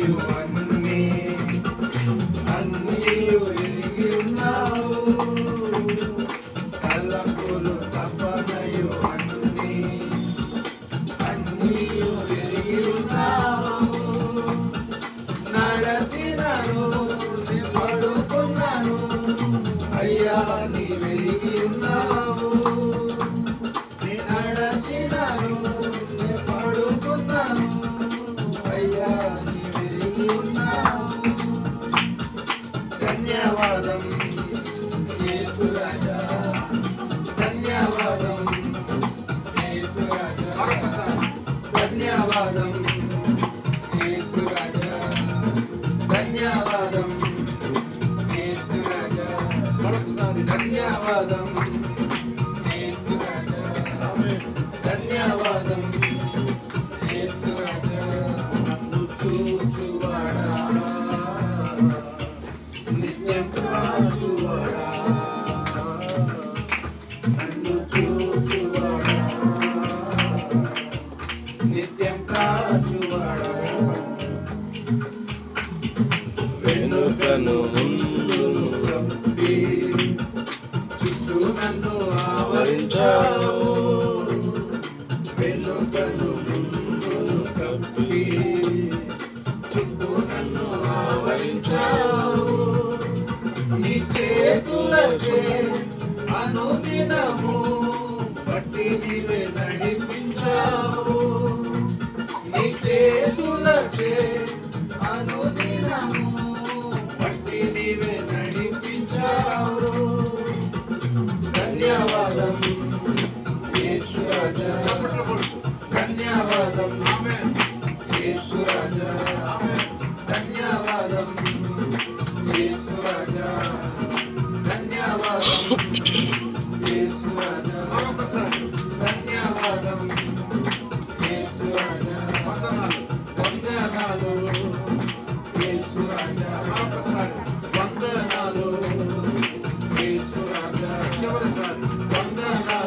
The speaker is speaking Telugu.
తప్పనయు అన్నీయు ఎరిగి ఉన్నావు తలపులు తప్పనయు అన్నీయు ఎరిగి ఉన్నావు నడచినను పడుకున్నాను అయ్యా నీ వెలిగి ఉన్నావు నడచినను పడుకున్నాను అయ్యా నీ వెలిగి ఉన్నావు ధన్యవాదం యేసు రాజా ధన్యవాదం యేసు రాజా ధన్యవాదం యేసు రాజా ధన్యవాదం యేసు రాజా మరొకసారి ధన్యవాదం యేసు రాజా ధన్యవాదం యేసు రాజా నన్ను చూచువాడా నిత్యం కాచువాడా నన్ను చూచువాడా నిత్యం కాచువాడా వెనుకను ముందును కప్పి చుట్టూ నన్ను ఆవరించావు వెనుకను ముందును కప్పి చుట్టూ నన్ను ఆవరించావు నీ చేతులచే అనుదినము పట్టి నీవే నడిపించావు నీ చేతులచే అనుదినము పట్టి నీవే నడిపించావు ధన్యవాదం యేసు రాజా ధన్యవాదం యేసు రాజా ధన్యవాదం యేసు రాజా ధన్యవాదం యేసు రాజా ధన్యవాదం యేసు రాజా వందనాలు యేసు రాజా వందనాలు యేసు రాజా చివరిసారి వందనాలు